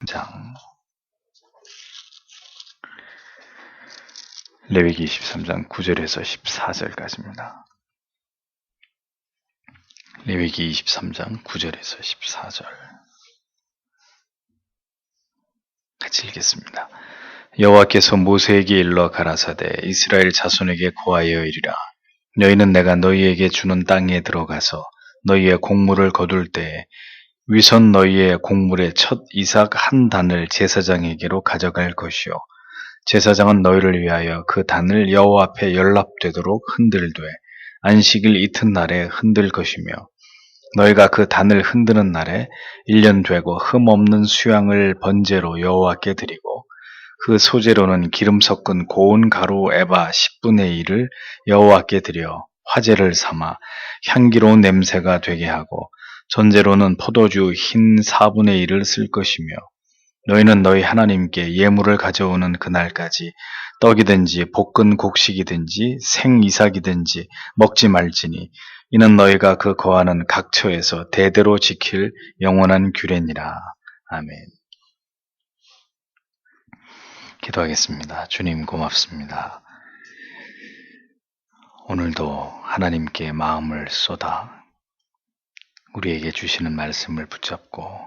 23장 레위기 23장 9절에서 14절까지입니다. 레위기 23장 9절에서 14절 같이 읽겠습니다. 여호와께서 모세에게 일러 가라사대 이스라엘 자손에게 고하여 이르라. 너희는 내가 너희에게 주는 땅에 들어가서 너희의 곡물을 거둘 때에 위선 너희의 곡물의 첫 이삭 한 단을 제사장에게로 가져갈 것이요 제사장은 너희를 위하여 그 단을 여호와 앞에 연락되도록 흔들되 안식일 이튿날에 흔들 것이며 너희가 그 단을 흔드는 날에 1년 되고 흠 없는 수양을 번제로 여호와께 드리고 그 소재로는 기름 섞은 고운 가루 에바 10분의 1을 여호와께 드려 화제를 삼아 향기로운 냄새가 되게 하고 전제로는 포도주 흰 4분의 1을 쓸 것이며 너희는 너희 하나님께 예물을 가져오는 그날까지 떡이든지 볶은 곡식이든지 생이삭이든지 먹지 말지니 이는 너희가 그 거하는 각처에서 대대로 지킬 영원한 규례니라. 아멘. 기도하겠습니다. 주님 고맙습니다. 오늘도 하나님께 마음을 쏟아 우리에게 주시는 말씀을 붙잡고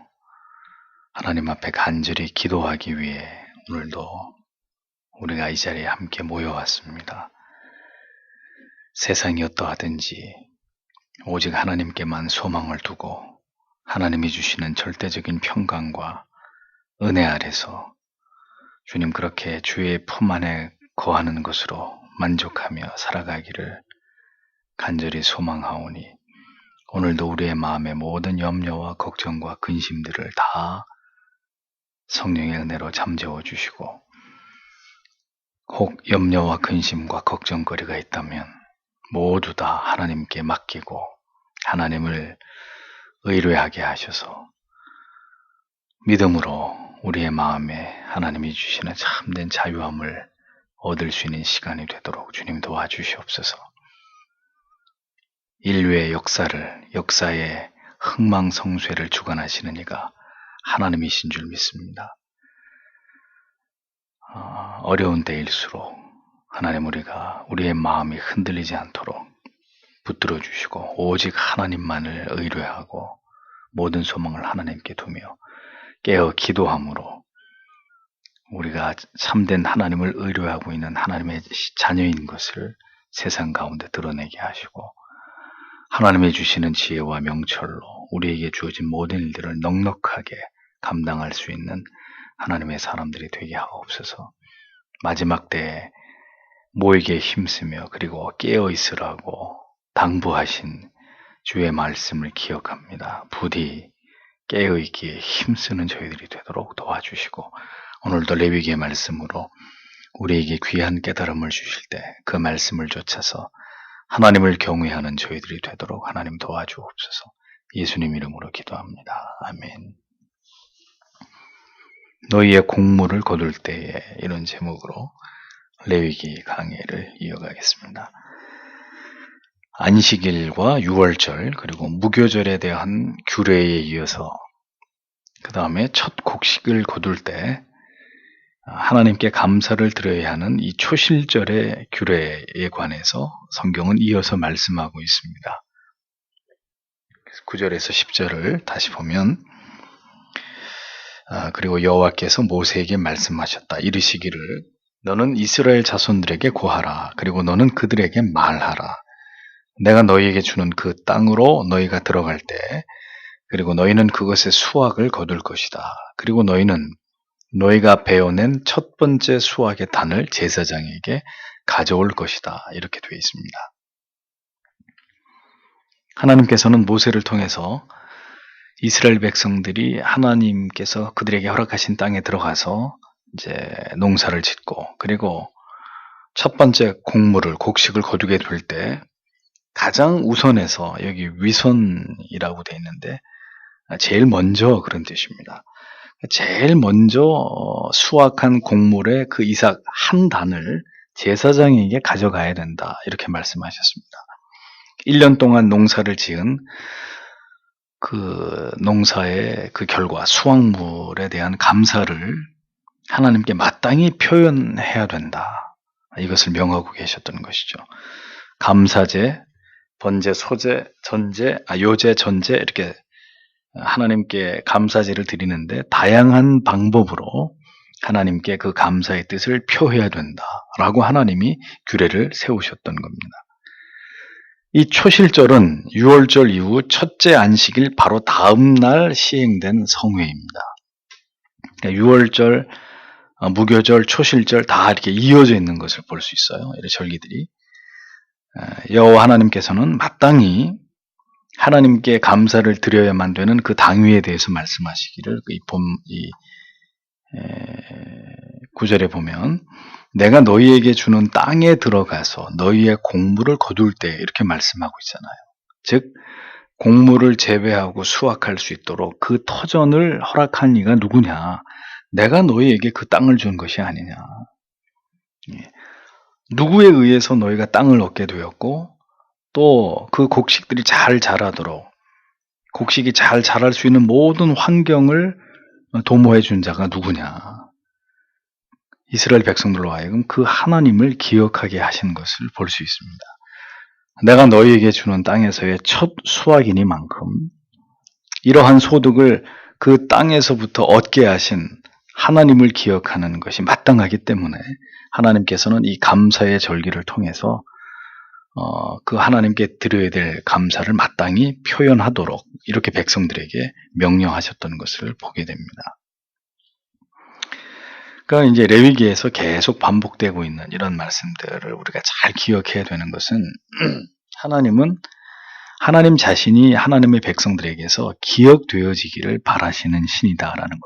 하나님 앞에 간절히 기도하기 위해 오늘도 우리가 이 자리에 함께 모여왔습니다. 세상이 어떠하든지 오직 하나님께만 소망을 두고 하나님이 주시는 절대적인 평강과 은혜 아래서 주님 그렇게 주의 품 안에 거하는 것으로 만족하며 살아가기를 간절히 소망하오니 오늘도 우리의 마음의 모든 염려와 걱정과 근심들을 다 성령의 은혜로 잠재워 주시고 혹 염려와 근심과 걱정거리가 있다면 모두 다 하나님께 맡기고 하나님을 의뢰하게 하셔서 믿음으로 우리의 마음에 하나님이 주시는 참된 자유함을 얻을 수 있는 시간이 되도록 주님 도와주시옵소서. 인류의 역사의 흥망성쇠를 주관하시는 이가 하나님이신 줄 믿습니다. 어려운 때일수록 하나님 우리의 마음이 흔들리지 않도록 붙들어 주시고 오직 하나님만을 의뢰하고 모든 소망을 하나님께 두며 깨어 기도함으로 우리가 참된 하나님을 의뢰하고 있는 하나님의 자녀인 것을 세상 가운데 드러내게 하시고 하나님이 주시는 지혜와 명철로 우리에게 주어진 모든 일들을 넉넉하게 감당할 수 있는 하나님의 사람들이 되게 하옵소서. 마지막 때에 모이게 힘쓰며 그리고 깨어 있으라고 당부하신 주의 말씀을 기억합니다. 부디 깨어 있기에 힘쓰는 저희들이 되도록 도와주시고 오늘도 레위기의 말씀으로 우리에게 귀한 깨달음을 주실 때 그 말씀을 좇아서 하나님을 경외하는 저희들이 되도록 하나님 도와주옵소서. 예수님 이름으로 기도합니다. 아멘. 너희의 곡물을 거둘 때에 이런 제목으로 레위기 강의를 이어가겠습니다. 안식일과 유월절 그리고 무교절에 대한 규례에 이어서 그 다음에 첫 곡식을 거둘 때 하나님께 감사를 드려야 하는 이 초실절의 규례에 관해서 성경은 이어서 말씀하고 있습니다. 9절에서 10절을 다시 보면 그리고 여호와께서 모세에게 말씀하셨다. 이르시기를 너는 이스라엘 자손들에게 고하라. 그리고 너는 그들에게 말하라. 내가 너희에게 주는 그 땅으로 너희가 들어갈 때 그리고 너희는 그것의 수확을 거둘 것이다. 그리고 너희는 너희가 베어낸 첫 번째 수확의 단을 제사장에게 가져올 것이다. 이렇게 되어 있습니다. 하나님께서는 모세를 통해서 이스라엘 백성들이 하나님께서 그들에게 허락하신 땅에 들어가서 이제 농사를 짓고 그리고 첫 번째 곡식을 거두게 될 때 가장 우선해서 여기 위선이라고 되어 있는데 제일 먼저 그런 뜻입니다. 제일 먼저 수확한 곡물의 그 이삭 한 단을 제사장에게 가져가야 된다. 이렇게 말씀하셨습니다. 1년 동안 농사를 지은 그 농사의 그 결과, 수확물에 대한 감사를 하나님께 마땅히 표현해야 된다. 이것을 명하고 계셨던 것이죠. 감사제, 번제, 소제, 전제, 요제, 전제 이렇게 하나님께 감사제를 드리는데 다양한 방법으로 하나님께 그 감사의 뜻을 표해야 된다라고 하나님이 규례를 세우셨던 겁니다. 이 초실절은 6월절 이후 첫째 안식일 바로 다음 날 시행된 성회입니다. 6월절, 무교절, 초실절 다 이렇게 이어져 있는 것을 볼 수 있어요. 이런 절기들이. 여호와 하나님께서는 마땅히 하나님께 감사를 드려야만 되는 그 당위에 대해서 말씀하시기를 이 9절에 보면 내가 너희에게 주는 땅에 들어가서 너희의 곡물을 거둘 때 이렇게 말씀하고 있잖아요. 즉 곡물을 재배하고 수확할 수 있도록 그 터전을 허락한 이가 누구냐? 내가 너희에게 그 땅을 준 것이 아니냐. 누구에 의해서 너희가 땅을 얻게 되었고 또 그 곡식들이 잘 자라도록 곡식이 잘 자랄 수 있는 모든 환경을 도모해 준 자가 누구냐. 이스라엘 백성들로 하여금 그 하나님을 기억하게 하신 것을 볼 수 있습니다. 내가 너희에게 주는 땅에서의 첫 수확이니만큼 이러한 소득을 그 땅에서부터 얻게 하신 하나님을 기억하는 것이 마땅하기 때문에 하나님께서는 이 감사의 절기를 통해서 그 하나님께 드려야 될 감사를 마땅히 표현하도록 이렇게 백성들에게 명령하셨던 것을 보게 됩니다. 그러니까 이제 레위기에서 계속 반복되고 있는 이런 말씀들을 우리가 잘 기억해야 되는 것은 하나님은 하나님 자신이 하나님의 백성들에게서 기억되어지기를 바라시는 신이다라는 겁니다.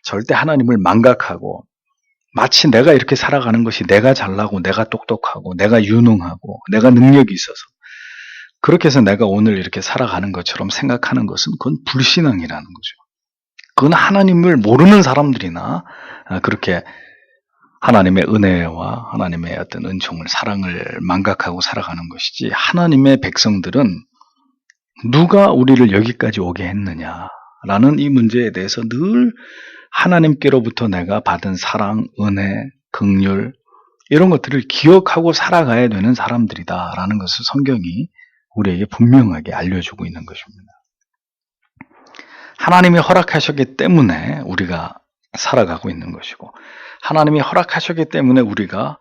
절대 하나님을 망각하고 마치 내가 이렇게 살아가는 것이 내가 잘나고 내가 똑똑하고 내가 유능하고 내가 능력이 있어서 그렇게 해서 내가 오늘 이렇게 살아가는 것처럼 생각하는 것은 그건 불신앙이라는 거죠. 그건 하나님을 모르는 사람들이나 그렇게 하나님의 은혜와 하나님의 어떤 은총을 사랑을 망각하고 살아가는 것이지 하나님의 백성들은 누가 우리를 여기까지 오게 했느냐라는 이 문제에 대해서 늘 하나님께로부터 내가 받은 사랑, 은혜, 긍휼 이런 것들을 기억하고 살아가야 되는 사람들이다라는 것을 성경이 우리에게 분명하게 알려주고 있는 것입니다. 하나님이 허락하셨기 때문에 우리가 살아가고 있는 것이고 하나님이 허락하셨기 때문에 우리가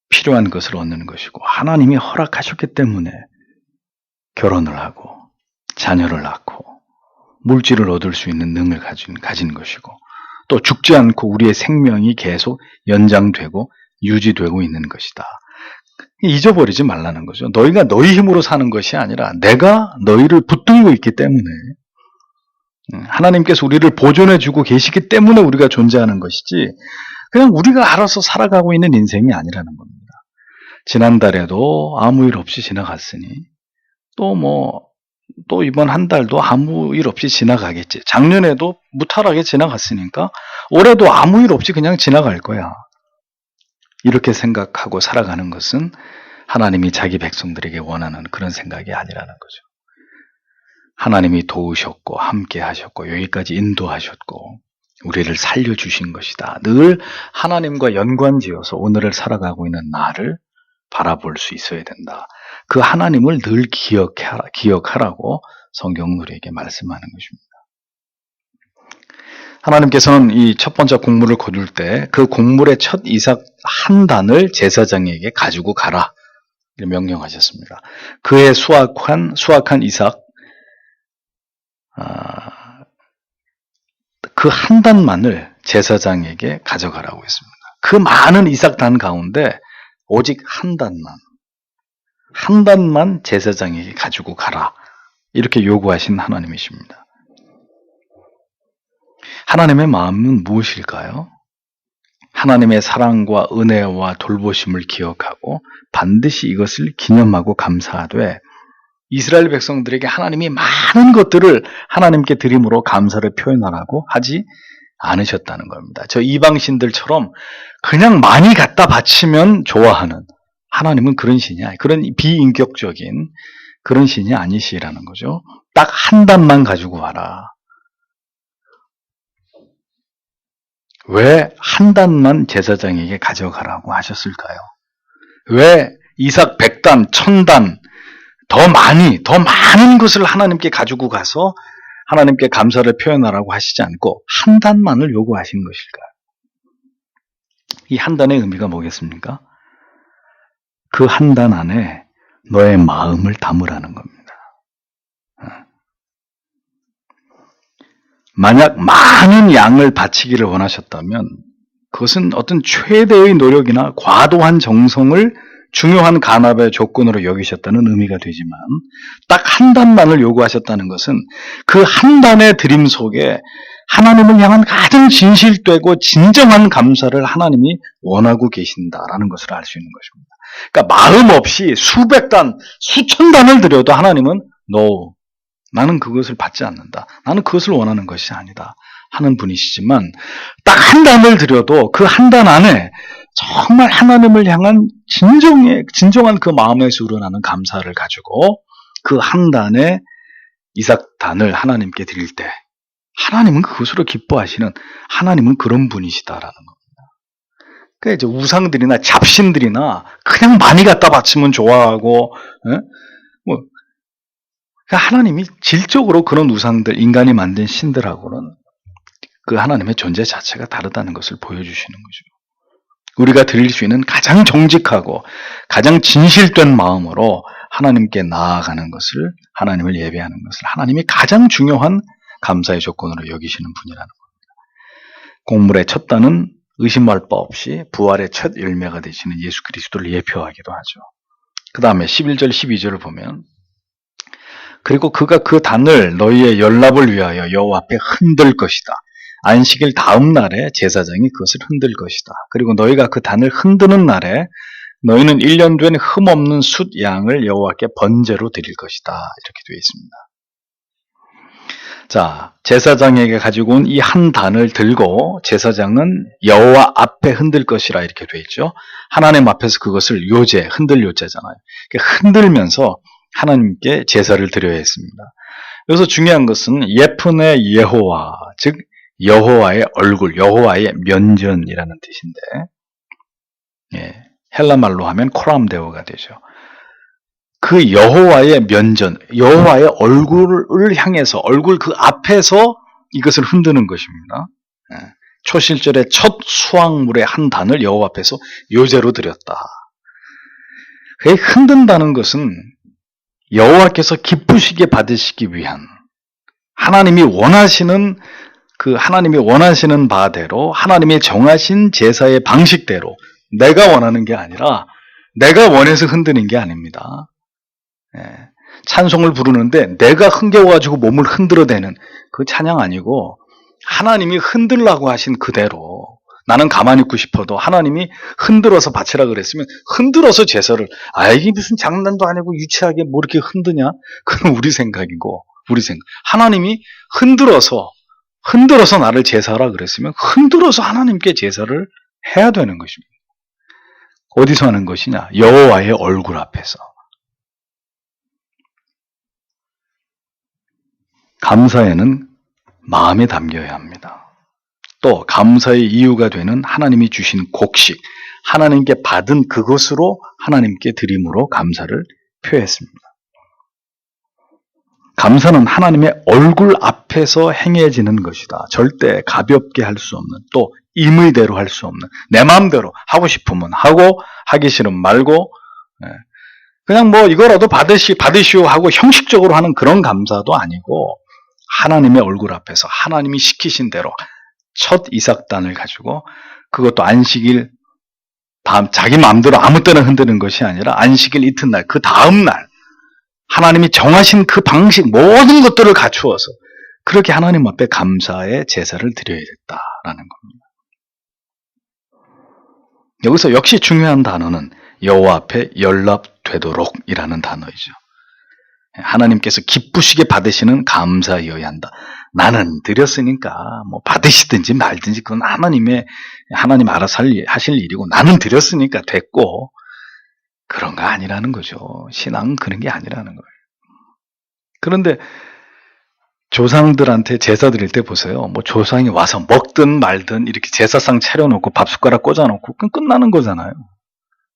필요한 것을 얻는 것이고 하나님이 허락하셨기 때문에 결혼을 하고 자녀를 낳고 물질을 얻을 수 있는 능력을 가진 것이고 또 죽지 않고 우리의 생명이 계속 연장되고 유지되고 있는 것이다. 잊어버리지 말라는 거죠. 너희가 너희 힘으로 사는 것이 아니라 내가 너희를 붙들고 있기 때문에 하나님께서 우리를 보존해주고 계시기 때문에 우리가 존재하는 것이지 그냥 우리가 알아서 살아가고 있는 인생이 아니라는 겁니다. 지난달에도 아무 일 없이 지나갔으니 또 이번 한 달도 아무 일 없이 지나가겠지. 작년에도 무탈하게 지나갔으니까 올해도 아무 일 없이 그냥 지나갈 거야. 이렇게 생각하고 살아가는 것은 하나님이 자기 백성들에게 원하는 그런 생각이 아니라는 거죠. 하나님이 도우셨고 함께 하셨고 여기까지 인도하셨고 우리를 살려주신 것이다. 늘 하나님과 연관지어서 오늘을 살아가고 있는 나를 바라볼 수 있어야 된다. 그 하나님을 늘 기억하라고 성경은 우리에게 말씀하는 것입니다. 하나님께서는 이 첫 번째 곡물을 거둘 때 그 곡물의 첫 이삭 한 단을 제사장에게 가지고 가라 명령하셨습니다. 그의 수확한 이삭 그 한 단만을 제사장에게 가져가라고 했습니다. 그 많은 이삭 단 가운데 오직 한 단만 제사장에게 가지고 가라. 이렇게 요구하신 하나님이십니다. 하나님의 마음은 무엇일까요? 하나님의 사랑과 은혜와 돌보심을 기억하고 반드시 이것을 기념하고 감사하되 이스라엘 백성들에게 하나님이 많은 것들을 하나님께 드림으로 감사를 표현하라고 하지 않으셨다는 겁니다. 저 이방신들처럼 그냥 많이 갖다 바치면 좋아하는 하나님은 그런 신이야. 그런 비인격적인 그런 신이 아니시라는 거죠. 딱 한 단만 가지고 와라. 왜 한 단만 제사장에게 가져가라고 하셨을까요? 왜 이삭 100단, 1000단, 더 많은 것을 하나님께 가지고 가서 하나님께 감사를 표현하라고 하시지 않고 한 단만을 요구하신 것일까요? 이 한 단의 의미가 뭐겠습니까? 그 한 단 안에 너의 마음을 담으라는 겁니다. 만약 많은 양을 바치기를 원하셨다면 그것은 어떤 최대의 노력이나 과도한 정성을 중요한 간압의 조건으로 여기셨다는 의미가 되지만 딱 한 단만을 요구하셨다는 것은 그 한 단의 드림 속에 하나님을 향한 가장 진실되고 진정한 감사를 하나님이 원하고 계신다라는 것을 알 수 있는 것입니다. 그러니까 마음 없이 수백 단, 수천 단을 드려도 하나님은 No, 나는 그것을 받지 않는다. 나는 그것을 원하는 것이 아니다. 하는 분이시지만 딱 한 단을 드려도 그 한 단 안에 정말 하나님을 향한 진정한 그 마음에서 우러나는 감사를 가지고 그 한 단의 이삭단을 하나님께 드릴 때 하나님은 그것으로 기뻐하시는 하나님은 그런 분이시다라는 겁니다. 그러니까 이제 우상들이나 잡신들이나 그냥 많이 갖다 바치면 좋아하고, 그러니까 하나님이 질적으로 그런 우상들, 인간이 만든 신들하고는 그 하나님의 존재 자체가 다르다는 것을 보여주시는 거죠. 우리가 드릴 수 있는 가장 정직하고 가장 진실된 마음으로 하나님께 나아가는 것을, 하나님을 예배하는 것을 하나님이 가장 중요한 감사의 조건으로 여기시는 분이라는 겁니다. 곡물의 첫 단은 의심할 바 없이 부활의 첫 열매가 되시는 예수 그리스도를 예표하기도 하죠. 그 다음에 11절 12절을 보면 그리고 그가 그 단을 너희의 연락을 위하여 여호와 앞에 흔들 것이다. 안식일 다음 날에 제사장이 그것을 흔들 것이다. 그리고 너희가 그 단을 흔드는 날에 너희는 1년 된 흠없는 숫 양을 여호와께 번제로 드릴 것이다. 이렇게 되어 있습니다. 자, 제사장에게 가지고 온 이 한 단을 들고 제사장은 여호와 앞에 흔들 것이라 이렇게 되어 있죠. 하나님 앞에서 그것을 요제, 흔들 요제잖아요. 흔들면서 하나님께 제사를 드려야 했습니다. 여기서 중요한 것은 예쁜의 여호와, 즉 여호와의 얼굴, 여호와의 면전이라는 뜻인데, 헬라 말로 하면 코람데오가 되죠. 그 여호와의 면전, 여호와의 얼굴을 향해서, 얼굴 그 앞에서 이것을 흔드는 것입니다. 초실절의 첫 수확물의 한 단을 여호와 앞에서 요제로 드렸다. 흔든다는 것은 여호와께서 기쁘시게 받으시기 위한 하나님이 원하시는 바대로 하나님이 정하신 제사의 방식대로 내가 원하는 게 아니라 내가 원해서 흔드는 게 아닙니다. 찬송을 부르는데 내가 흥겨워가지고 몸을 흔들어대는 그 찬양 아니고 하나님이 흔들라고 하신 그대로 나는 가만히 있고 싶어도 하나님이 흔들어서 바치라 그랬으면 흔들어서 제사를 이게 무슨 장난도 아니고 유치하게 뭐 이렇게 흔드냐? 그건 우리 생각이고 하나님이 흔들어서 나를 제사하라 그랬으면 흔들어서 하나님께 제사를 해야 되는 것입니다. 어디서 하는 것이냐? 여호와의 얼굴 앞에서. 감사에는 마음에 담겨야 합니다. 또 감사의 이유가 되는 하나님이 주신 곡식, 하나님께 받은 그것으로 하나님께 드림으로 감사를 표했습니다. 감사는 하나님의 얼굴 앞에서 행해지는 것이다. 절대 가볍게 할 수 없는, 또 임의대로 할 수 없는, 내 마음대로 하고 싶으면 하고 하기 싫으면 말고 그냥 뭐 이거라도 받으시오 하고 형식적으로 하는 그런 감사도 아니고 하나님의 얼굴 앞에서 하나님이 시키신 대로 첫 이삭단을 가지고 그것도 안식일 자기 마음대로 아무 때나 흔드는 것이 아니라 안식일 이튿날 그 다음 날 하나님이 정하신 그 방식 모든 것들을 갖추어서 그렇게 하나님 앞에 감사의 제사를 드려야 됐다라는 겁니다. 여기서 역시 중요한 단어는 여호와 앞에 연락되도록이라는 단어이죠. 하나님께서 기쁘시게 받으시는 감사여야 한다. 나는 드렸으니까 뭐 받으시든지 말든지 그건 하나님 알아서 하실 일이고 나는 드렸으니까 됐고 그런 거 아니라는 거죠. 신앙은 그런 게 아니라는 거예요. 그런데 조상들한테 제사 드릴 때 보세요. 뭐 조상이 와서 먹든 말든 이렇게 제사상 차려놓고 밥 숟가락 꽂아놓고 끝나는 거잖아요.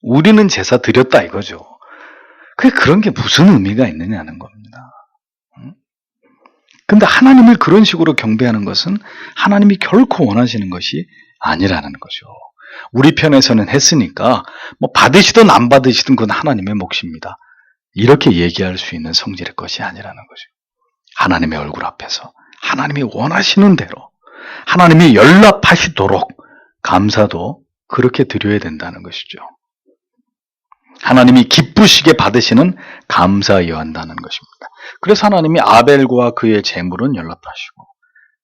우리는 제사 드렸다 이거죠. 그런 게 무슨 의미가 있느냐는 겁니다. 근데 하나님을 그런 식으로 경배하는 것은 하나님이 결코 원하시는 것이 아니라는 거죠. 우리 편에서는 했으니까 뭐 받으시든 안 받으시든 그건 하나님의 몫입니다. 이렇게 얘기할 수 있는 성질의 것이 아니라는 거죠. 하나님의 얼굴 앞에서 하나님이 원하시는 대로 하나님이 연락하시도록 감사도 그렇게 드려야 된다는 것이죠. 하나님이 기쁘시게 받으시는 감사여야 한다는 것입니다. 그래서 하나님이 아벨과 그의 제물은 연락하시고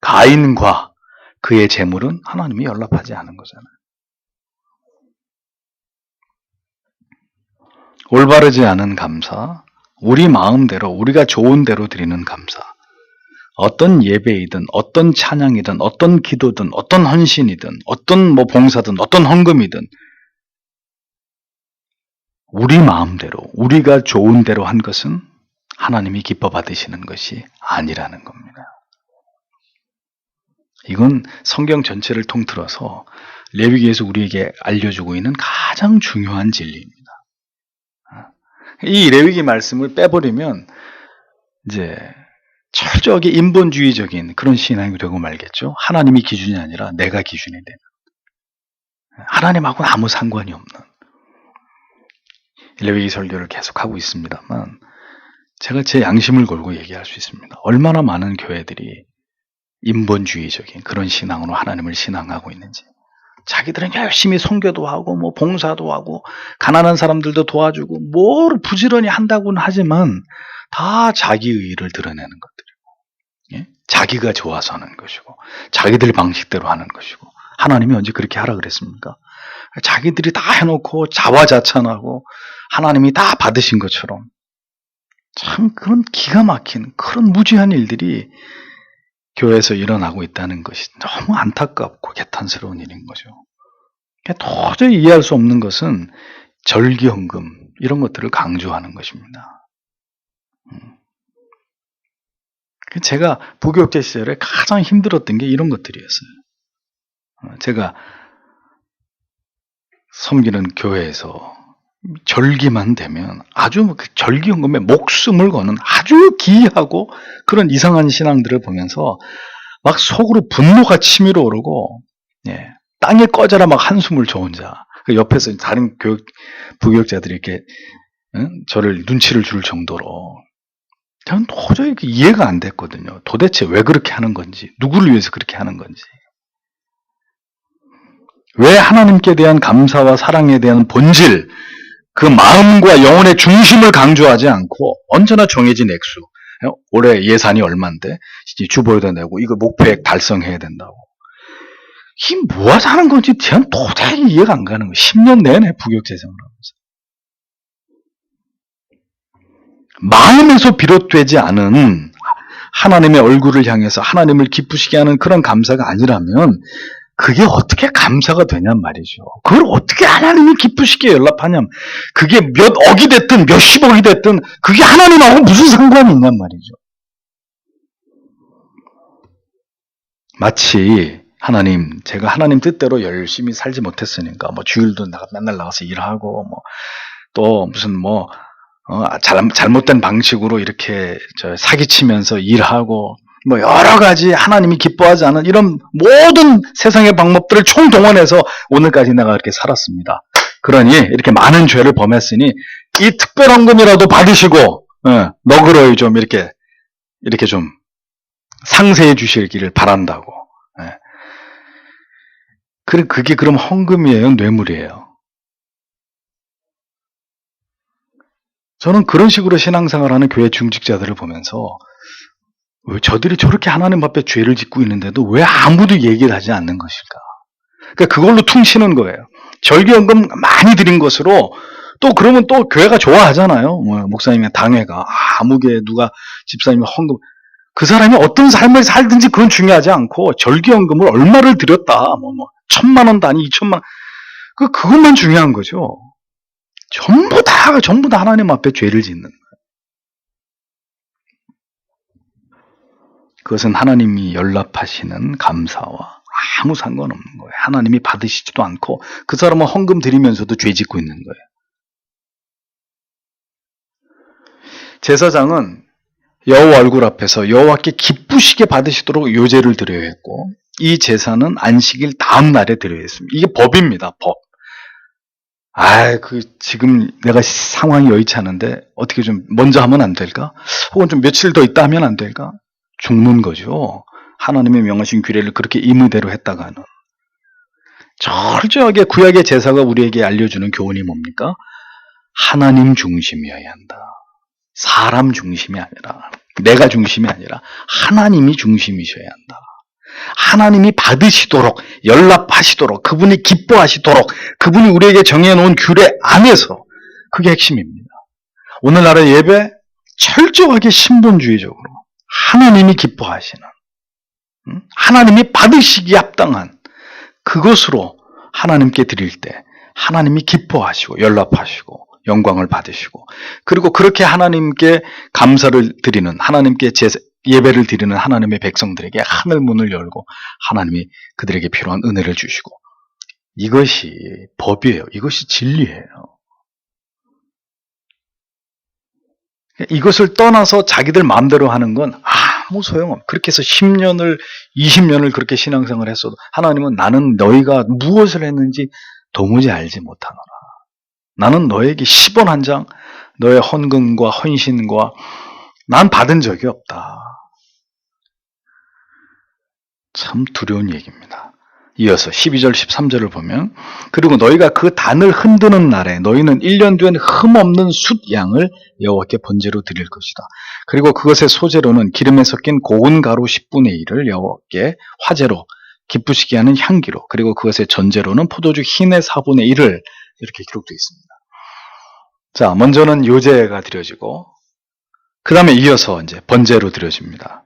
가인과 그의 제물은 하나님이 연락하지 않은 거잖아요. 올바르지 않은 감사, 우리 마음대로 우리가 좋은 대로 드리는 감사, 어떤 예배이든 어떤 찬양이든 어떤 기도든 어떤 헌신이든 어떤 뭐 봉사든 어떤 헌금이든 우리 마음대로 우리가 좋은 대로 한 것은 하나님이 기뻐 받으시는 것이 아니라는 겁니다. 이건 성경 전체를 통틀어서 레위기에서 우리에게 알려주고 있는 가장 중요한 진리입니다. 이 레위기 말씀을 빼버리면 이제 철저하게 인본주의적인 그런 신앙이 되고 말겠죠. 하나님이 기준이 아니라 내가 기준이 되는, 하나님하고는 아무 상관이 없는 레위기 설교를 계속하고 있습니다만 제가 제 양심을 걸고 얘기할 수 있습니다. 얼마나 많은 교회들이 인본주의적인 그런 신앙으로 하나님을 신앙하고 있는지. 자기들은 열심히 선교도 하고 뭐 봉사도 하고 가난한 사람들도 도와주고 뭘 부지런히 한다고는 하지만 다 자기 의의를 드러내는 것들이고, 예? 자기가 좋아서 하는 것이고 자기들 방식대로 하는 것이고, 하나님이 언제 그렇게 하라 그랬습니까? 자기들이 다 해놓고 자화자찬하고 하나님이 다 받으신 것처럼 참 그런 기가 막힌 그런 무지한 일들이 교회에서 일어나고 있다는 것이 너무 안타깝고 개탄스러운 일인 거죠. 도저히 이해할 수 없는 것은 절기헌금 이런 것들을 강조하는 것입니다. 제가 부교육자 시절에 가장 힘들었던 게 이런 것들이었어요. 제가 섬기는 교회에서 절기만 되면 아주 그 절기헌금에 목숨을 거는 아주 기이하고 그런 이상한 신앙들을 보면서 막 속으로 분노가 치밀어 오르고, 예, 땅에 꺼져라 막 한숨을 저 혼자. 그 옆에서 다른 부교육자들이 이렇게 저를 눈치를 줄 정도로 저는 도저히 이해가 안 됐거든요. 도대체 왜 그렇게 하는 건지, 누구를 위해서 그렇게 하는 건지. 왜 하나님께 대한 감사와 사랑에 대한 본질, 그 마음과 영혼의 중심을 강조하지 않고 언제나 정해진 액수, 올해 예산이 얼마인데 주보에다 내고 이거 목표액 달성해야 된다고. 이 뭐하자 하는 건지 저는 도저히 이해가 안 가는 거예요. 10년 내내 부교육재생을 하면서. 마음에서 비롯되지 않은 하나님의 얼굴을 향해서 하나님을 기쁘시게 하는 그런 감사가 아니라면 그게 어떻게 감사가 되냔 말이죠. 그걸 어떻게 하나님이 기쁘시게 연락하냐면 그게 몇 억이 됐든 몇십억이 됐든 그게 하나님하고 무슨 상관이 있냔 말이죠. 마치 하나님, 제가 하나님 뜻대로 열심히 살지 못했으니까 뭐 주일도 맨날 나가서 일하고 뭐 또 무슨 뭐 잘못된 방식으로 이렇게 사기치면서 일하고 뭐 여러 가지 하나님이 기뻐하지 않은 이런 모든 세상의 방법들을 총동원해서 오늘까지 내가 이렇게 살았습니다. 그러니 이렇게 많은 죄를 범했으니 이 특별헌금이라도 받으시고 너그러이 좀 이렇게 좀 상세해 주시기를 바란다고. 그게 그럼 헌금이에요? 뇌물이에요? 저는 그런 식으로 신앙생활하는 교회 중직자들을 보면서 왜 저들이 저렇게 하나님 앞에 죄를 짓고 있는데도 왜 아무도 얘기를 하지 않는 것일까? 그러니까 그걸로 퉁치는 거예요. 절기헌금 많이 드린 것으로 또 그러면 또 교회가 좋아하잖아요. 목사님의 당회가 아무개 누가 집사님이 헌금, 그 사람이 어떤 삶을 살든지 그건 중요하지 않고 절기헌금을 얼마를 드렸다, 1,000만 원 단위, 2,000만 원, 그것만 중요한 거죠. 전부 다 하나님 앞에 죄를 짓는 거예요. 그것은 하나님이 연락하시는 감사와 아무 상관없는 거예요. 하나님이 받으시지도 않고 그 사람은 헌금 드리면서도 죄 짓고 있는 거예요. 제사장은 여호와 얼굴 앞에서 여호와께 기쁘시게 받으시도록 요제를 드려야 했고, 이 제사는 안식일 다음 날에 드려야 했습니다. 이게 법입니다. 법. 지금 내가 상황이 여의치 않은데 어떻게 좀 먼저 하면 안 될까? 혹은 좀 며칠 더 있다 하면 안 될까? 죽는 거죠. 하나님의 명하신 규례를 그렇게 임의대로 했다가는. 철저하게 구약의 제사가 우리에게 알려주는 교훈이 뭡니까? 하나님 중심이어야 한다. 사람 중심이 아니라, 내가 중심이 아니라 하나님이 중심이셔야 한다. 하나님이 받으시도록, 연락하시도록, 그분이 기뻐하시도록, 그분이 우리에게 정해놓은 규례 안에서, 그게 핵심입니다. 오늘날의 예배, 철저하게 신본주의적으로 하나님이 기뻐하시는, 하나님이 받으시기에 합당한 그것으로 하나님께 드릴 때 하나님이 기뻐하시고 연락하시고 영광을 받으시고, 그리고 그렇게 하나님께 감사를 드리는, 하나님께 예배를 드리는 하나님의 백성들에게 하늘 문을 열고 하나님이 그들에게 필요한 은혜를 주시고, 이것이 법이에요. 이것이 진리예요. 이것을 떠나서 자기들 마음대로 하는 건 아무 소용없어요. 그렇게 해서 10년을 20년을 그렇게 신앙생활을 했어도 하나님은 나는 너희가 무엇을 했는지 도무지 알지 못하노라. 나는 너에게 10원 한 장, 너의 헌금과 헌신과 난 받은 적이 없다. 참 두려운 얘기입니다. 이어서 12절 13절을 보면, 그리고 너희가 그 단을 흔드는 날에 너희는 1년 된 흠없는 숫양을 여호와께 번제로 드릴 것이다. 그리고 그것의 소재로는 기름에 섞인 고운 가루 10분의 1을 여호와께 화제로 기쁘시게 하는 향기로, 그리고 그것의 전제로는 포도주 흰의 4분의 1을, 이렇게 기록되어 있습니다. 자, 먼저는 요제가 드려지고 그 다음에 이어서 이제 번제로 드려집니다.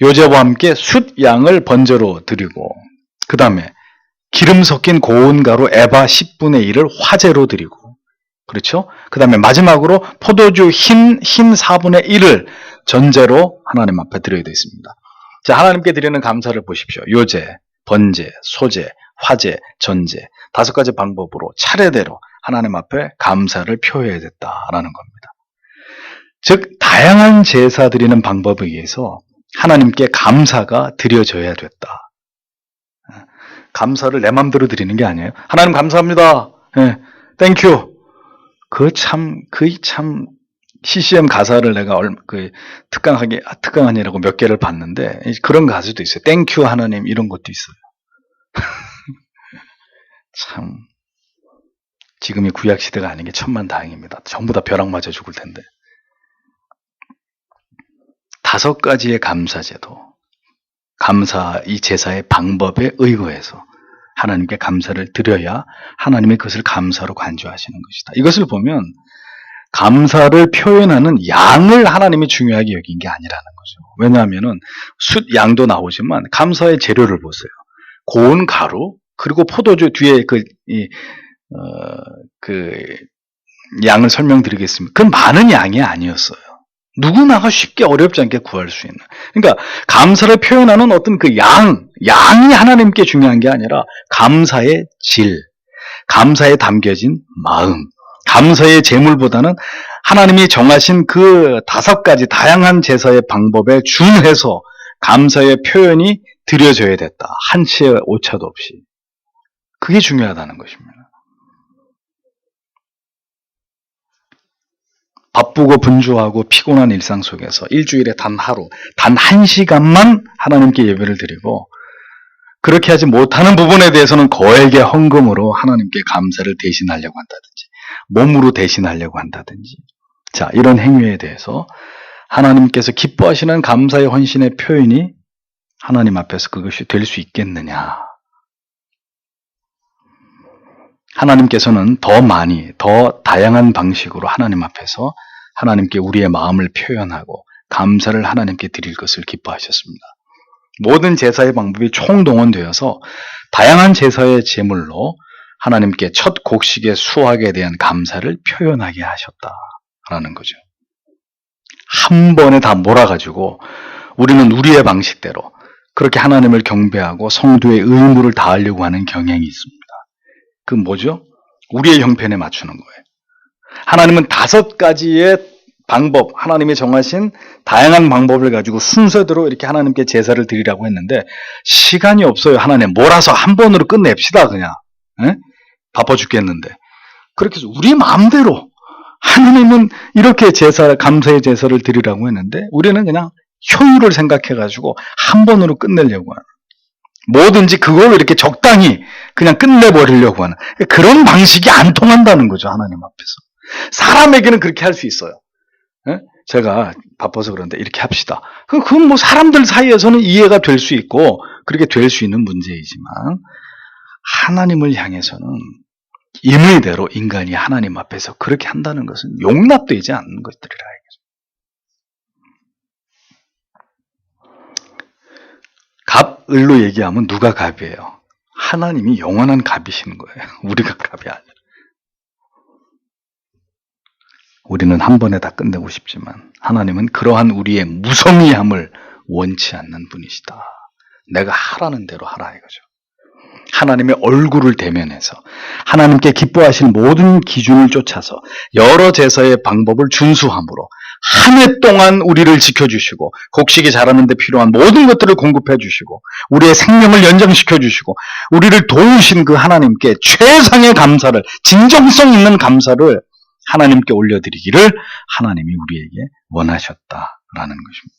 요제와 함께 숫양을 번제로 드리고, 그 다음에 기름 섞인 고운 가루 에바 10분의 1을 화제로 드리고, 그렇죠? 그 다음에 마지막으로 포도주 흰 4분의 1을 전제로 하나님 앞에 드려야 되겠습니다. 자, 하나님께 드리는 감사를 보십시오. 요제, 번제, 소제, 화제, 전제, 5가지 방법으로 차례대로 하나님 앞에 감사를 표해야 됐다라는 겁니다. 즉, 다양한 제사 드리는 방법에 의해서 하나님께 감사가 드려져야 됐다. 감사를 내 맘대로 드리는 게 아니에요. 하나님 감사합니다. 땡큐. 그 참 CCM 가사를 내가 특강하니라고 몇 개를 봤는데, 그런 가사도 있어요. 땡큐 하나님, 이런 것도 있어요. 참, 지금이 구약 시대가 아닌 게 천만다행입니다. 전부 다 벼락 맞아 죽을 텐데. 5가지의 감사제도, 감사 이 제사의 방법에 의거해서 하나님께 감사를 드려야 하나님이 그것을 감사로 간주하시는 것이다. 이것을 보면 감사를 표현하는 양을 하나님이 중요하게 여긴 게 아니라는 거죠. 왜냐하면은 양도 나오지만 감사의 재료를 보세요. 고운 가루, 그리고 포도주, 뒤에 양을 설명드리겠습니다. 그건 많은 양이 아니었어요. 누구나가 쉽게 어렵지 않게 구할 수 있는. 그러니까 감사를 표현하는 어떤 그 양이 하나님께 중요한 게 아니라 감사의 질, 감사에 담겨진 마음, 감사의 제물보다는 하나님이 정하신 그 5가지 다양한 제사의 방법에 준해서 감사의 표현이 드려져야 됐다. 한치의 오차도 없이. 그게 중요하다는 것입니다. 바쁘고 분주하고 피곤한 일상 속에서 일주일에 단 하루, 단 1시간만 하나님께 예배를 드리고, 그렇게 하지 못하는 부분에 대해서는 거액의 헌금으로 하나님께 감사를 대신하려고 한다든지, 몸으로 대신하려고 한다든지, 자, 이런 행위에 대해서 하나님께서 기뻐하시는 감사의 헌신의 표현이 하나님 앞에서 그것이 될 수 있겠느냐. 하나님께서는 더 많이, 더 다양한 방식으로 하나님 앞에서 하나님께 우리의 마음을 표현하고 감사를 하나님께 드릴 것을 기뻐하셨습니다. 모든 제사의 방법이 총동원되어서 다양한 제사의 제물로 하나님께 첫 곡식의 수확에 대한 감사를 표현하게 하셨다라는 거죠. 한 번에 다 몰아가지고 우리는 우리의 방식대로 그렇게 하나님을 경배하고 성도의 의무를 다하려고 하는 경향이 있습니다. 그 뭐죠? 우리의 형편에 맞추는 거예요. 하나님은 5가지의 방법, 하나님이 정하신 다양한 방법을 가지고 순서대로 이렇게 하나님께 제사를 드리라고 했는데 시간이 없어요. 하나님 몰아서 한 번으로 끝냅시다 그냥. 에? 바빠 죽겠는데. 그렇게 해서 우리 마음대로 하나님은 이렇게 감사의 제사를 드리라고 했는데 우리는 그냥 효율을 생각해가지고 한 번으로 끝내려고 하는, 뭐든지 그걸 이렇게 적당히 그냥 끝내버리려고 하는 그런 방식이 안 통한다는 거죠. 하나님 앞에서. 사람에게는 그렇게 할 수 있어요. 예? 제가 바빠서 그런데 이렇게 합시다. 그건 뭐 사람들 사이에서는 이해가 될 수 있고 그렇게 될 수 있는 문제이지만 하나님을 향해서는 임의대로 인간이 하나님 앞에서 그렇게 한다는 것은 용납되지 않는 것들이라 이거죠. 갑을로 얘기하면 누가 갑이에요? 하나님이 영원한 갑이시는 거예요. 우리가 갑이 아니라. 우리는 한 번에 다 끝내고 싶지만 하나님은 그러한 우리의 무성의함을 원치 않는 분이시다. 내가 하라는 대로 하라 이거죠. 하나님의 얼굴을 대면해서 하나님께 기뻐하실 모든 기준을 쫓아서 여러 제사의 방법을 준수함으로 한 해 동안 우리를 지켜주시고 곡식이 자라는 데 필요한 모든 것들을 공급해 주시고 우리의 생명을 연장시켜 주시고 우리를 도우신 그 하나님께 최상의 감사를, 진정성 있는 감사를 하나님께 올려드리기를 하나님이 우리에게 원하셨다라는 것입니다.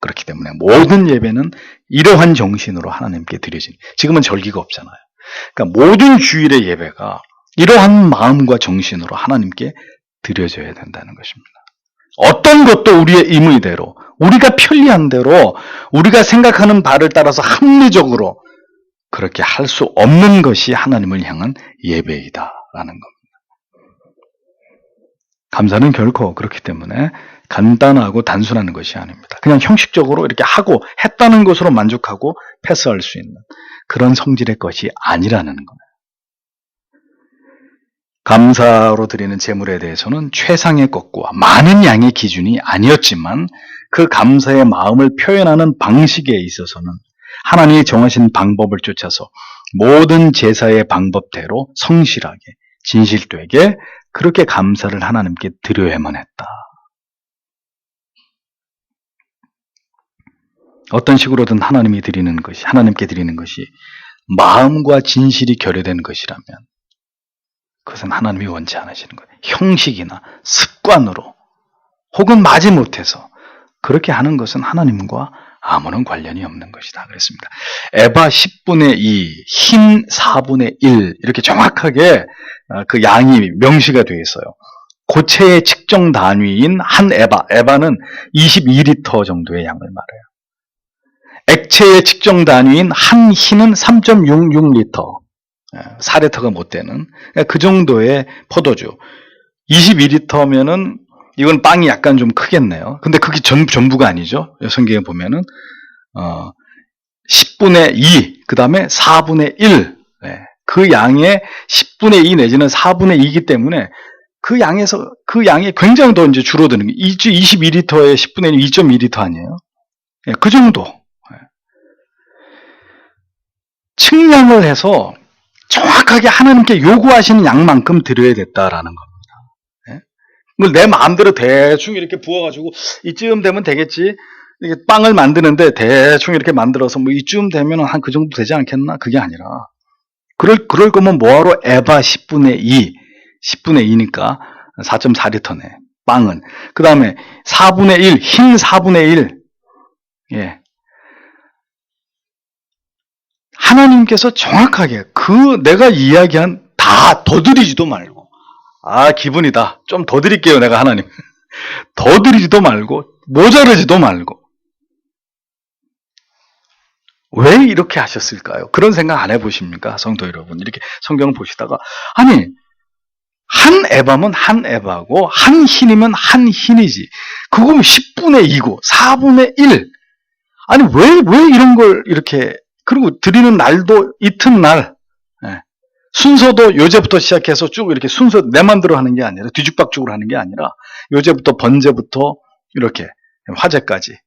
그렇기 때문에 모든 예배는 이러한 정신으로 하나님께 드려지니, 지금은 절기가 없잖아요. 그러니까 모든 주일의 예배가 이러한 마음과 정신으로 하나님께 드려져야 된다는 것입니다. 어떤 것도 우리의 임의대로, 우리가 편리한 대로, 우리가 생각하는 바를 따라서 합리적으로 그렇게 할 수 없는 것이 하나님을 향한 예배이다라는 겁니다. 감사는 결코 그렇기 때문에 간단하고 단순한 것이 아닙니다. 그냥 형식적으로 이렇게 하고 했다는 것으로 만족하고 패스할 수 있는 그런 성질의 것이 아니라는 거예요. 감사로 드리는 제물에 대해서는 최상의 것과 많은 양의 기준이 아니었지만 그 감사의 마음을 표현하는 방식에 있어서는 하나님이 정하신 방법을 쫓아서 모든 제사의 방법대로 성실하게 진실되게 그렇게 감사를 하나님께 드려야만 했다. 어떤 식으로든 하나님께 드리는 것이 마음과 진실이 결여된 것이라면 그것은 하나님이 원치 않으시는 거예요. 형식이나 습관으로 혹은 마지못해서 그렇게 하는 것은 하나님과 아무런 관련이 없는 것이다 그랬습니다. 에바 10분의 2, 흰 4분의 1 이렇게 정확하게 그 양이 명시가 되어 있어요. 고체의 측정 단위인 한 에바는 22리터 정도의 양을 말해요. 액체의 측정 단위인 한 흰은 3.66리터, 4리터가 못 되는 그 정도의 포도주. 22리터면은 이건 빵이 약간 좀 크겠네요. 근데 그게 전부가 아니죠. 성경에 보면은 10분의 2, 그 다음에 4분의 1. 그 양의 10분의 2 내지는 4분의 2이기 때문에 그 양이 굉장히 더 이제 줄어드는 게 22리터에 10분의 1, 2.2리터 아니에요? 그 정도. 측량을 해서 정확하게 하나님께 요구하시는 양만큼 드려야 됐다라는 겁니다. 그걸 내 마음대로 대충 이렇게 부어가지고 이쯤 되면 되겠지. 이게 빵을 만드는데 대충 이렇게 만들어서 뭐 이쯤 되면 한 그 정도 되지 않겠나? 그게 아니라 그럴 거면 뭐하러 에바 10분의 2, 10분의 2니까 4.4리터네. 빵은. 그 다음에 4분의 1, 흰 4분의 1. 예. 하나님께서 정확하게 내가 이야기한 다 더 드리지도 말고, 기분이다. 좀 더 드릴게요, 내가 하나님. 더 드리지도 말고, 모자르지도 말고. 왜 이렇게 하셨을까요? 그런 생각 안 해보십니까? 성도 여러분. 이렇게 성경을 보시다가, 아니, 한 에바면 한 에바고, 한 흰이면 한 흰이지. 그거면 10분의 2고, 4분의 1. 아니, 왜 이런 걸 이렇게, 그리고 드리는 날도 이튿날, 순서도 요제부터 시작해서 쭉 이렇게 순서 내 맘대로 하는 게 아니라, 뒤죽박죽으로 하는 게 아니라, 요제부터 번제부터 이렇게 화제까지.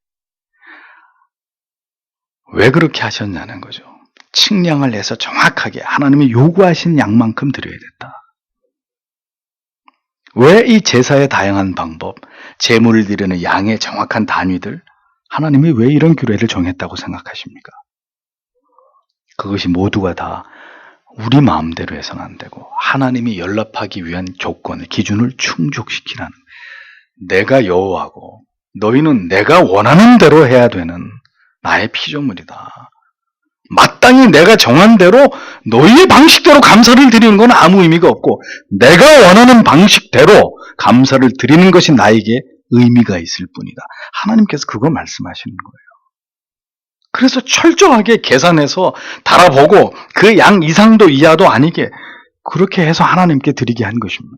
왜 그렇게 하셨냐는 거죠. 측량을 해서 정확하게 하나님이 요구하신 양만큼 드려야 된다. 왜 이 제사의 다양한 방법, 제물을 드리는 양의 정확한 단위들, 하나님이 왜 이런 규례를 정했다고 생각하십니까? 그것이 모두가 다 우리 마음대로 해서는 안 되고 하나님이 연락하기 위한 조건을, 기준을 충족시키라는, 내가 여호와고 너희는 내가 원하는 대로 해야 되는 나의 피조물이다. 마땅히 내가 정한 대로 너희의 방식대로 감사를 드리는 건 아무 의미가 없고 내가 원하는 방식대로 감사를 드리는 것이 나에게 의미가 있을 뿐이다. 하나님께서 그거 말씀하시는 거예요. 그래서 철저하게 계산해서 달아보고 그 양 이상도 이하도 아니게 그렇게 해서 하나님께 드리게 한 것입니다.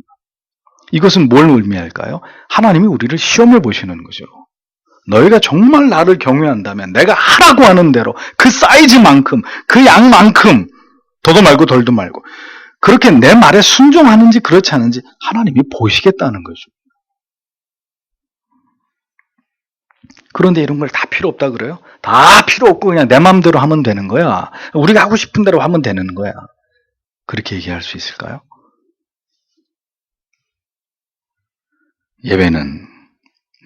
이것은 뭘 의미할까요? 하나님이 우리를 시험해 보시는 거죠. 너희가 정말 나를 경외한다면 내가 하라고 하는 대로 그 사이즈만큼, 그 양만큼, 더도 말고 덜도 말고 그렇게 내 말에 순종하는지 그렇지 않은지 하나님이 보시겠다는 거죠. 그런데 이런 걸 다 필요 없다 그래요? 다 필요 없고 그냥 내 마음대로 하면 되는 거야. 우리가 하고 싶은 대로 하면 되는 거야. 그렇게 얘기할 수 있을까요? 예배는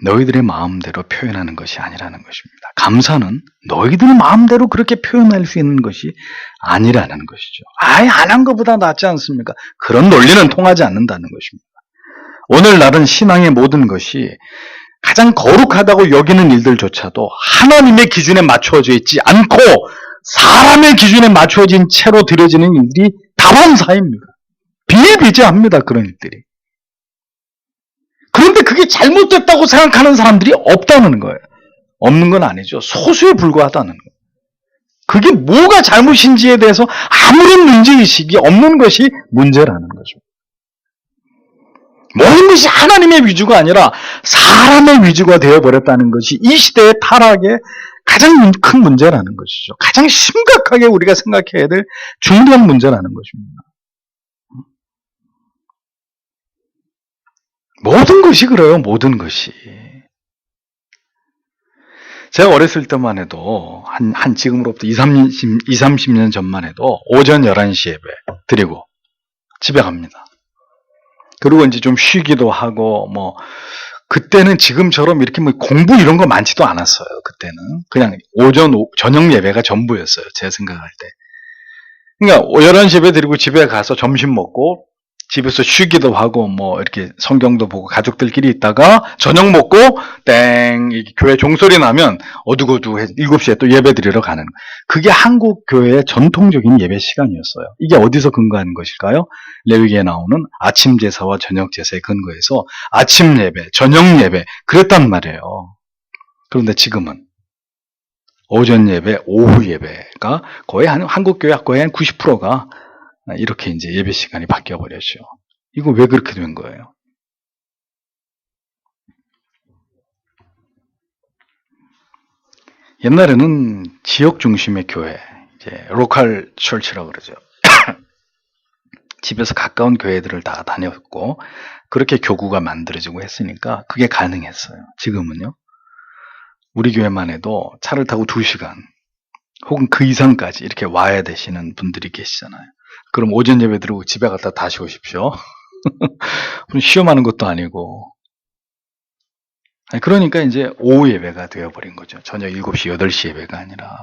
너희들의 마음대로 표현하는 것이 아니라는 것입니다. 감사는 너희들 마음대로 그렇게 표현할 수 있는 것이 아니라는 것이죠. 아예 안 한 것보다 낫지 않습니까? 그런 논리는 통하지 않는다는 것입니다. 오늘날은 신앙의 모든 것이 가장 거룩하다고 여기는 일들조차도 하나님의 기준에 맞추어져 있지 않고 사람의 기준에 맞추어진 채로 드려지는 일들이 다반사입니다. 비일비재합니다. 그런 일들이. 그런데 그게 잘못됐다고 생각하는 사람들이 없다는 거예요. 없는 건 아니죠. 소수에 불과하다는 거예요. 그게 뭐가 잘못인지에 대해서 아무런 문제의식이 없는 것이 문제라는 거죠. 모든 것이 하나님의 위주가 아니라 사람의 위주가 되어버렸다는 것이 이 시대의 타락의 가장 큰 문제라는 것이죠. 가장 심각하게 우리가 생각해야 될 중요한 문제라는 것입니다. 모든 것이 그래요. 모든 것이. 제가 어렸을 때만 해도 지금으로부터 30년 전만 해도 오전 11시 예배 드리고 집에 갑니다. 그리고 이제 좀 쉬기도 하고 그때는 지금처럼 이렇게 공부 이런 거 많지도 않았어요. 그때는 그냥 저녁 예배가 전부였어요. 제가 생각할 때. 그러니까 11시 예배 드리고 집에 가서 점심 먹고 집에서 쉬기도 하고 이렇게 성경도 보고 가족들끼리 있다가 저녁 먹고 땡 교회 종소리 나면 어둑어둑해 7시에 또 예배 드리러 가는, 그게 한국 교회의 전통적인 예배 시간이었어요. 이게 어디서 근거하는 것일까요? 레위기에 나오는 아침 제사와 저녁 제사에 근거해서 아침 예배, 저녁 예배 그랬단 말이에요. 그런데 지금은 오전 예배, 오후 예배가 거의 한국 교회 거의 한 90%가 이렇게 이제 예배 시간이 바뀌어 버렸죠. 이거 왜 그렇게 된 거예요? 옛날에는 지역 중심의 교회, 이제 로컬 철치라고 그러죠. 집에서 가까운 교회들을 다 다녔고 그렇게 교구가 만들어지고 했으니까 그게 가능했어요. 지금은요. 우리 교회만 해도 차를 타고 2시간 혹은 그 이상까지 이렇게 와야 되시는 분들이 계시잖아요. 그럼 오전 예배 드리고 집에 갔다 다시 오십시오. 시험하는 것도 아니고. 그러니까 이제 오후 예배가 되어버린 거죠. 저녁 7시, 8시 예배가 아니라.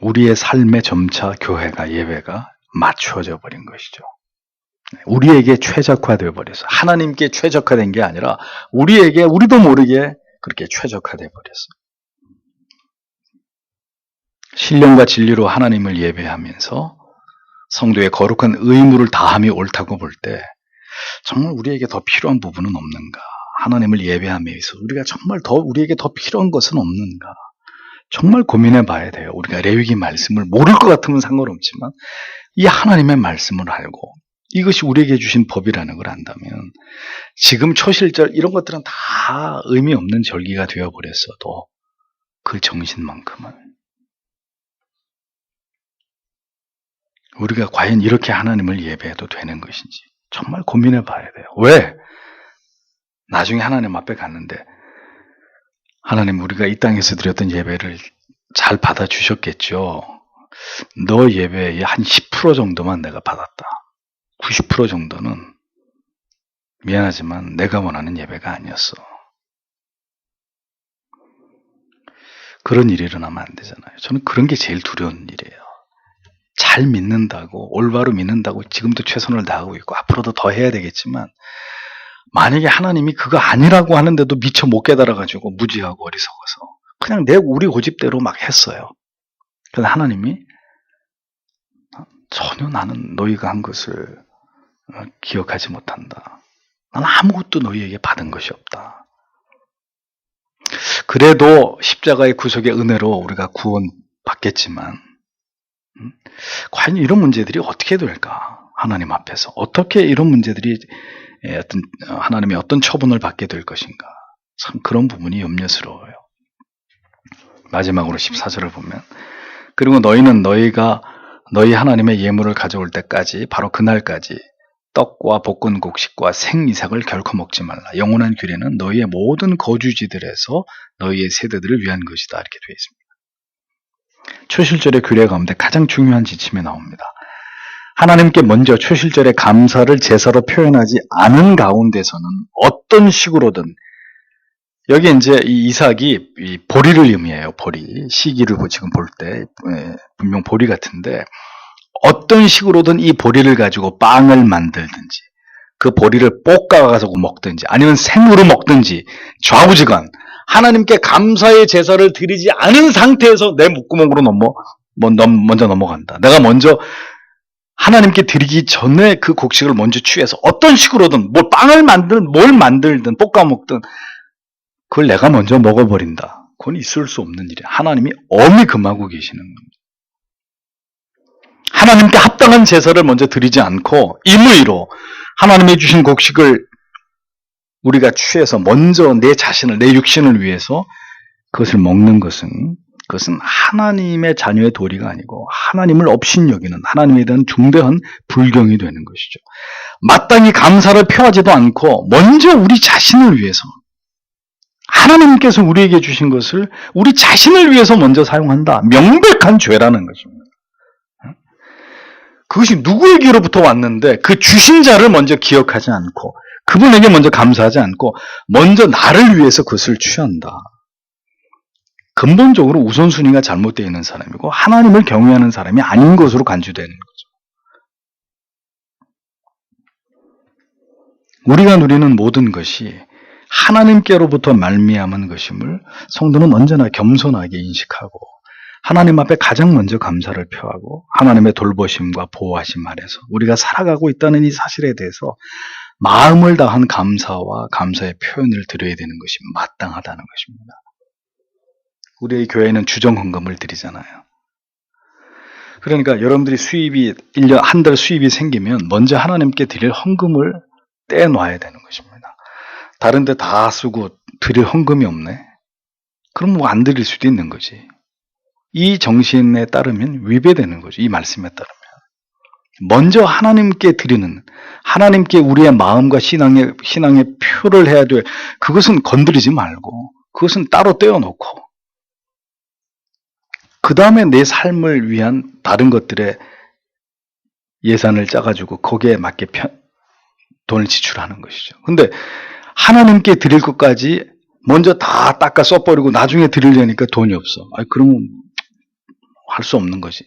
우리의 삶에 점차 교회가, 예배가 맞추어져 버린 것이죠. 우리에게 최적화되어 버렸어요. 하나님께 최적화된 게 아니라 우리에게, 우리도 모르게 그렇게 최적화되어 버렸어요. 신령과 진리로 하나님을 예배하면서 성도의 거룩한 의무를 다함이 옳다고 볼 때 정말 우리에게 더 필요한 부분은 없는가? 하나님을 예배하면서 우리에게 더 필요한 것은 없는가? 정말 고민해 봐야 돼요. 우리가 레위기 말씀을 모를 것 같으면 상관없지만 이 하나님의 말씀을 알고 이것이 우리에게 주신 법이라는 걸 안다면 지금 초실절 이런 것들은 다 의미 없는 절기가 되어버렸어도 그 정신만큼은 우리가 과연 이렇게 하나님을 예배해도 되는 것인지 정말 고민해 봐야 돼요. 왜? 나중에 하나님 앞에 갔는데 하나님, 우리가 이 땅에서 드렸던 예배를 잘 받아주셨겠죠. 너 예배의 한 10% 정도만 내가 받았다. 90% 정도는 미안하지만 내가 원하는 예배가 아니었어. 그런 일이 일어나면 안 되잖아요. 저는 그런 게 제일 두려운 일이에요. 잘 믿는다고, 올바로 믿는다고 지금도 최선을 다하고 있고 앞으로도 더 해야 되겠지만, 만약에 하나님이 그거 아니라고 하는데도 미처 못 깨달아가지고 무지하고 어리석어서 그냥 우리 고집대로 막 했어요. 그래서 하나님이 전혀 나는 너희가 한 것을 기억하지 못한다. 나는 아무것도 너희에게 받은 것이 없다. 그래도 십자가의 구속의 은혜로 우리가 구원 받겠지만, 과연 이런 문제들이 어떻게 될까? 하나님 앞에서 어떻게 이런 문제들이 하나님의 어떤 처분을 받게 될 것인가? 참 그런 부분이 염려스러워요. 마지막으로 14절을 보면, 그리고 너희는 너희 하나님의 예물을 가져올 때까지, 바로 그날까지 떡과 볶은 곡식과 생이삭을 결코 먹지 말라. 영원한 규례는 너희의 모든 거주지들에서 너희의 세대들을 위한 것이다. 이렇게 되어 있습니다. 초실절의 규례 가운데 가장 중요한 지침이 나옵니다. 하나님께 먼저 초실절의 감사를 제사로 표현하지 않은 가운데서는 어떤 식으로든, 여기 이제 이 이삭이 이 보리를 의미해요. 보리. 시기를 지금 볼 때 분명 보리 같은데, 어떤 식으로든 이 보리를 가지고 빵을 만들든지, 그 보리를 볶아가지고 먹든지, 아니면 생으로 먹든지, 좌우지간 하나님께 감사의 제사를 드리지 않은 상태에서 내 목구멍으로 먼저 넘어간다. 내가 먼저 하나님께 드리기 전에 그 곡식을 먼저 취해서 어떤 식으로든 빵을 만들든 뭘 만들든 볶아 먹든 그걸 내가 먼저 먹어버린다. 그건 있을 수 없는 일이야. 하나님이 엄히 금하고 계시는 겁니다. 하나님께 합당한 제사를 먼저 드리지 않고 임의로 하나님이 주신 곡식을 우리가 취해서 먼저 내 자신을, 내 육신을 위해서 그것을 먹는 그것은 하나님의 자녀의 도리가 아니고 하나님을 업신여기는, 하나님에 대한 중대한 불경이 되는 것이죠. 마땅히 감사를 표하지도 않고 먼저 우리 자신을 위해서, 하나님께서 우리에게 주신 것을 우리 자신을 위해서 먼저 사용한다. 명백한 죄라는 것입니다. 그것이 누구에게로부터 왔는데 그 주신 자를 먼저 기억하지 않고 그분에게 먼저 감사하지 않고 먼저 나를 위해서 그것을 취한다. 근본적으로 우선순위가 잘못되어 있는 사람이고 하나님을 경외하는 사람이 아닌 것으로 간주되는 거죠. 우리가 누리는 모든 것이 하나님께로부터 말미암은 것임을 성도는 언제나 겸손하게 인식하고 하나님 앞에 가장 먼저 감사를 표하고 하나님의 돌보심과 보호하심 아래서 우리가 살아가고 있다는 이 사실에 대해서 마음을 다한 감사와 감사의 표현을 드려야 되는 것이 마땅하다는 것입니다. 우리의 교회는 주정헌금을 드리잖아요. 그러니까 여러분들이 수입이 1년 한 달 수입이 생기면 먼저 하나님께 드릴 헌금을 떼놔야 되는 것입니다. 다른 데 다 쓰고 드릴 헌금이 없네? 그럼 뭐 안 드릴 수도 있는 거지. 이 정신에 따르면 위배되는 거죠. 이 말씀에 따르면. 먼저 하나님께 드리는, 하나님께 우리의 마음과 신앙의 표를 해야 돼. 그것은 건드리지 말고, 그것은 따로 떼어놓고, 그 다음에 내 삶을 위한 다른 것들에 예산을 짜가지고 거기에 맞게 돈을 지출하는 것이죠. 근데 하나님께 드릴 것까지 먼저 다 닦아 써버리고 나중에 드리려니까 돈이 없어. 그러면 할 수 없는 거지.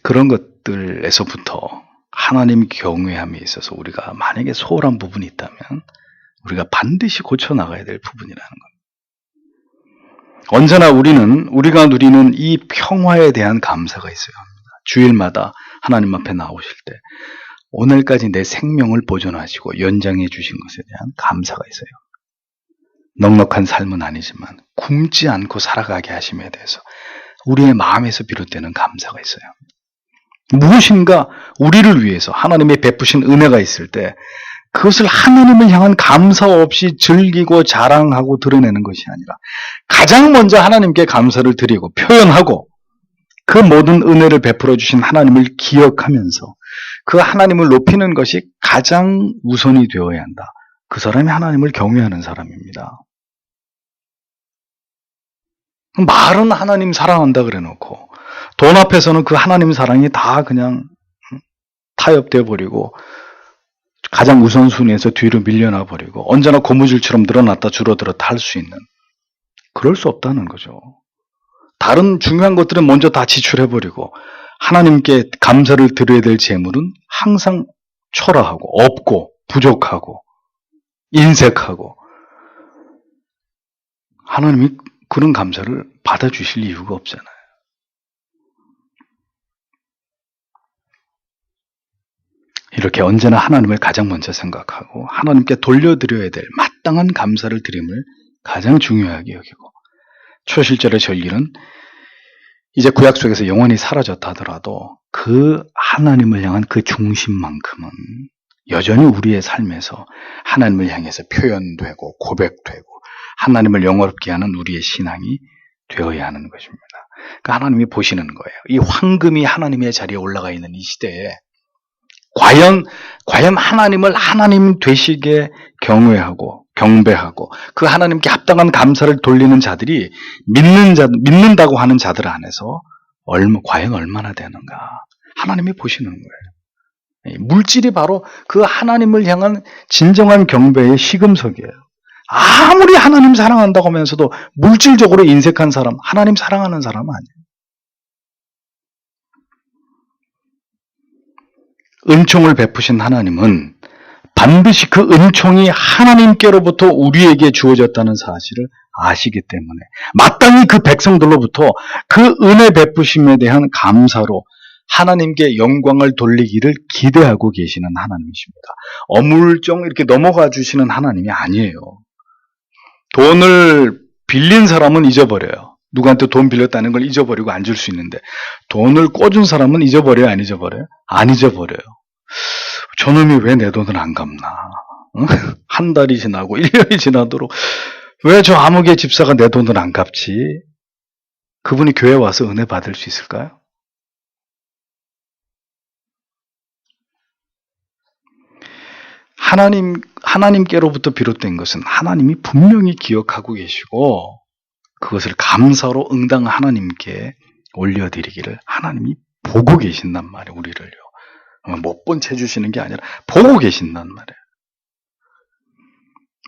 그런 것들에서부터 하나님 경외함에 있어서 우리가 만약에 소홀한 부분이 있다면 우리가 반드시 고쳐나가야 될 부분이라는 겁니다. 언제나 우리가 누리는 이 평화에 대한 감사가 있어야 합니다. 주일마다 하나님 앞에 나오실 때 오늘까지 내 생명을 보존하시고 연장해 주신 것에 대한 감사가 있어요. 넉넉한 삶은 아니지만 굶지 않고 살아가게 하심에 대해서 우리의 마음에서 비롯되는 감사가 있어요. 무엇인가 우리를 위해서 하나님이 베푸신 은혜가 있을 때 그것을 하나님을 향한 감사 없이 즐기고 자랑하고 드러내는 것이 아니라 가장 먼저 하나님께 감사를 드리고 표현하고 그 모든 은혜를 베풀어 주신 하나님을 기억하면서 그 하나님을 높이는 것이 가장 우선이 되어야 한다. 그 사람이 하나님을 경외하는 사람입니다. 말은 하나님 사랑한다 그래 놓고 돈 앞에서는 그 하나님 사랑이 다 그냥 타협되어 버리고 가장 우선순위에서 뒤로 밀려나 버리고 언제나 고무줄처럼 늘어났다 줄어들었다 할 수 있는, 그럴 수 없다는 거죠. 다른 중요한 것들은 먼저 다 지출해 버리고 하나님께 감사를 드려야 될 재물은 항상 초라하고 없고 부족하고 인색하고, 하나님이 그런 감사를 받아주실 이유가 없잖아요. 이렇게 언제나 하나님을 가장 먼저 생각하고 하나님께 돌려드려야 될 마땅한 감사를 드림을 가장 중요하게 여기고, 초실절의 절기는 이제 구약 속에서 영원히 사라졌다 하더라도 그 하나님을 향한 그 중심만큼은 여전히 우리의 삶에서 하나님을 향해서 표현되고 고백되고 하나님을 영원롭게 하는 우리의 신앙이 되어야 하는 것입니다. 그러니까 하나님이 보시는 거예요. 이 황금이 하나님의 자리에 올라가 있는 이 시대에 과연 하나님을 하나님 되시게 경외하고 경배하고 그 하나님께 합당한 감사를 돌리는 자들이 믿는다고 하는 자들 안에서 과연 얼마나 되는가 하나님이 보시는 거예요. 물질이 바로 그 하나님을 향한 진정한 경배의 시금석이에요. 아무리 하나님 사랑한다고 하면서도 물질적으로 인색한 사람, 하나님 사랑하는 사람은 아니에요. 은총을 베푸신 하나님은 반드시 그 은총이 하나님께로부터 우리에게 주어졌다는 사실을 아시기 때문에 마땅히 그 백성들로부터 그 은혜 베푸심에 대한 감사로 하나님께 영광을 돌리기를 기대하고 계시는 하나님이십니다. 어물쩡 이렇게 넘어가 주시는 하나님이 아니에요. 돈을 빌린 사람은 잊어버려요. 누구한테 돈 빌렸다는 걸 잊어버리고 안 줄 수 있는데 돈을 꿔준 사람은 잊어버려요? 안 잊어버려요? 안 잊어버려요. 저놈이 왜 내 돈을 안 갚나? 응? 한 달이 지나고 1년이 지나도록 왜 저 아무개 집사가 내 돈을 안 갚지? 그분이 교회 와서 은혜 받을 수 있을까요? 하나님께로부터 비롯된 것은 하나님이 분명히 기억하고 계시고 그것을 감사로 응당 하나님께 올려드리기를 하나님이 보고 계신단 말이에요. 우리를요. 못 본 채 주시는 게 아니라 보고 계신단 말이에요.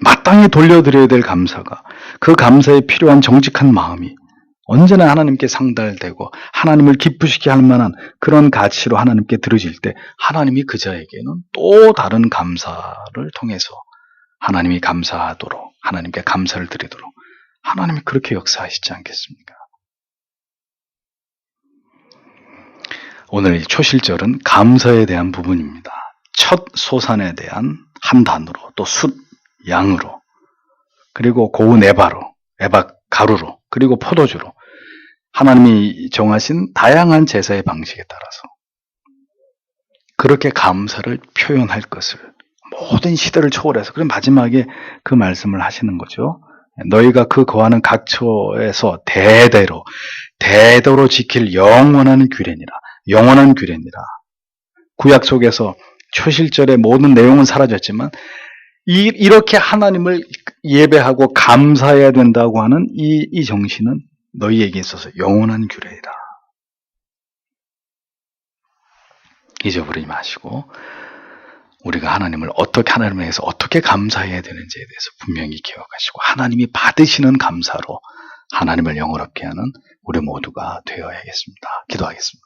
마땅히 돌려드려야 될 감사가, 그 감사에 필요한 정직한 마음이 언제나 하나님께 상달되고 하나님을 기쁘시게 할 만한 그런 가치로 하나님께 드려질 때 하나님이 그 자에게는 또 다른 감사를 통해서 하나님이 감사하도록, 하나님께 감사를 드리도록 하나님이 그렇게 역사하시지 않겠습니까? 오늘 이 초실절은 감사에 대한 부분입니다. 첫 소산에 대한 한 단으로, 또 숫, 양으로, 그리고 고운 에바로, 에바 가루로, 그리고 포도주로 하나님이 정하신 다양한 제사의 방식에 따라서 그렇게 감사를 표현할 것을 모든 시대를 초월해서, 그럼 마지막에 그 말씀을 하시는 거죠. 너희가 그 거하는 각처에서 대대로 지킬 영원한 규례니라. 영원한 규례니라. 구약 속에서 초실절의 모든 내용은 사라졌지만 이렇게 하나님을 예배하고 감사해야 된다고 하는 이 정신은 너희에게 있어서 영원한 규례이다. 잊어버리지 마시고 우리가 하나님을 어떻게, 하나님에 대해서 어떻게 감사해야 되는지에 대해서 분명히 기억하시고 하나님이 받으시는 감사로 하나님을 영원롭게 하는 우리 모두가 되어야겠습니다. 기도하겠습니다.